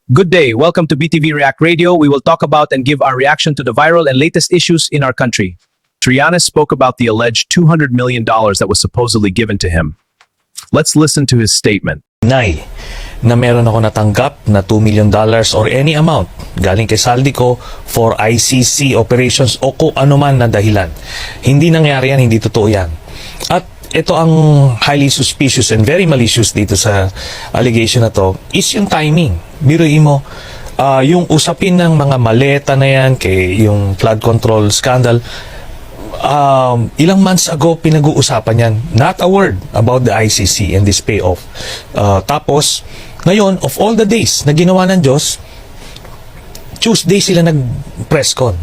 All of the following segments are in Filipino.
Good day. Welcome to BTV React Radio. We will talk about and give our reaction to the viral and latest issues in our country. Trillanes spoke about the alleged $200 million that was supposedly given to him. Let's listen to his statement. Nay, na meron ako natanggap na $2 million or any amount galing kay saldi ko for ICC operations o kung ano man na dahilan. Hindi nangyari yan, hindi totoo yan. At ito ang highly suspicious and very malicious dito sa allegation na to is yung timing. Biruin mo, yung usapin ng mga maleta na yan kay yung flood control scandal, ilang months ago pinag-uusapan yan. Not a word about the ICC and this payoff. Tapos, ngayon, of all the days na ginawa ng Diyos, Tuesday sila nag-press con.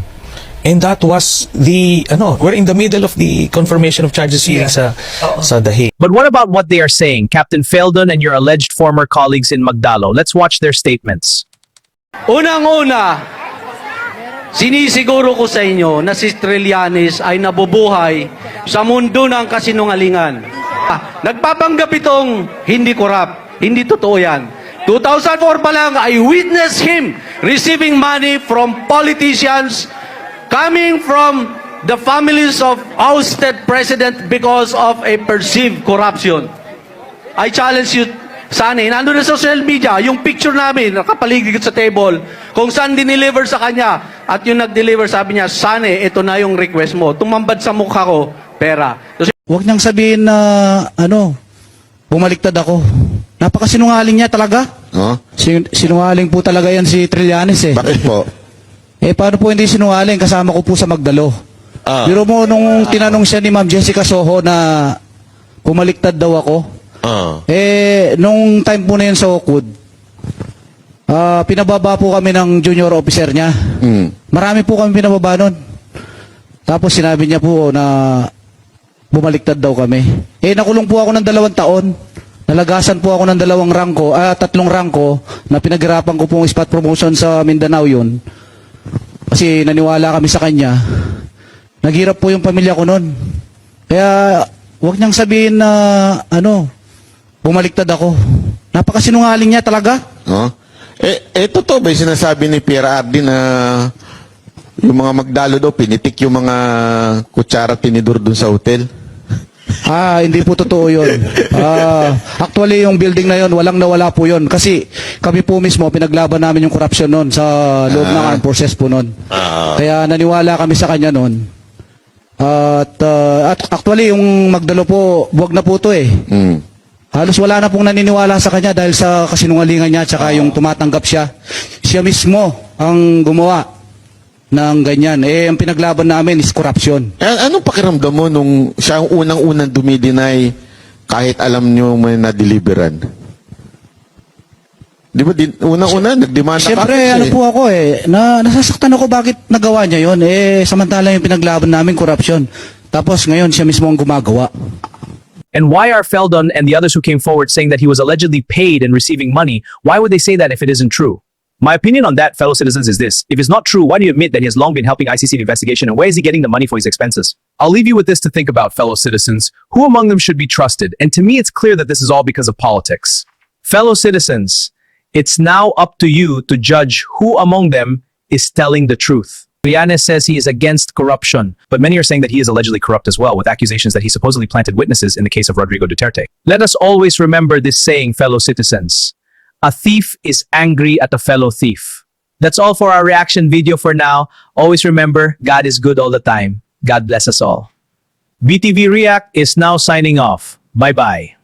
And that was we're in the middle of the confirmation of charges hearing sa The Hague. But what about what they are saying, Captain Feldon and your alleged former colleagues in Magdalo? Let's watch their statements. Unang-una, sinisiguro ko sa inyo na si Trillanes ay nabubuhay sa mundo ng kasinungalingan. Nagpapanggap itong hindi korap. Hindi totoo yan. 2004 pa lang, I witnessed him receiving money from politicians coming from the families of ousted president because of a perceived corruption. I challenge you, Sani, nandun na sa social media, yung picture namin, nakapaligid sa table, kung saan dineliver sa kanya, at yung nag-deliver, sabi niya, Sani, ito na yung request mo. Tumambad sa mukha ko, pera. Huwag niyang sabihin na, bumaliktad ako. Napakasinungaling niya talaga. Oh? Sinungaling po talaga yan si Trillanes eh. Bakit po? Paano po hindi sinungaling? Kasama ko po sa Magdalo. Pero mo, nung tinanong siya ni Ma'am Jessica Soho na bumaliktad daw ako, nung time po na yun sa Okud, pinababa po kami ng junior officer niya. Marami po kami pinababa nun. Tapos sinabi niya po na bumaliktad daw kami. Nakulong po ako ng 2 taon. Nalagasan po ako ng 3 rangko na pinaghirapan ko pong spot promotion sa Mindanao yun. Kasi naniwala kami sa kanya. Naghirap po yung pamilya ko noon. Kaya huwag niyang sabihin na bumaliktad ako. Napakasinungaling niya talaga. Totoo ba yung sinasabi ni Pierre Ardi na yung mga Magdalo daw, pinitik yung mga kutsara tinidor dun sa hotel? Hindi po totoo yun. Actually, yung building na yun, walang nawala po yun. Kasi kami po mismo, pinaglaban namin yung corruption nun sa loob ng armed forces po nun. Kaya naniwala kami sa kanya nun. At actually, yung Magdalo po, buwag na po to eh. Halos wala na pong naniniwala sa kanya dahil sa kasinungalingan niya at yung tumatanggap siya. Siya mismo ang gumawa ng ganyan. Ang pinaglaban namin is corruption. Anong pakiramdam mo nung siya ang unang-unang dumidinay kahit alam nyo may na-deliveran? Di ba, unang-una, nagdemanda ka? Siyempre, po ako nasasaktan ako bakit nagawa niya yun. Samantala yung pinaglaban namin, corruption. Tapos ngayon, siya mismo ang gumagawa. And why are Feldon and the others who came forward saying that he was allegedly paid and receiving money? Why would they say that if it isn't true? My opinion on that, fellow citizens, is this. If it's not true, why do you admit that he has long been helping ICC investigation, and where is he getting the money for his expenses? I'll leave you with this to think about, fellow citizens. Who among them should be trusted? And to me, it's clear that this is all because of politics. Fellow citizens, it's now up to you to judge who among them is telling the truth. Trillanes says he is against corruption, but many are saying that he is allegedly corrupt as well, with accusations that he supposedly planted witnesses in the case of Rodrigo Duterte. Let us always remember this saying, fellow citizens. A thief is angry at a fellow thief. That's all for our reaction video for now. Always remember, God is good all the time. God bless us all. BTV React is now signing off. Bye-bye.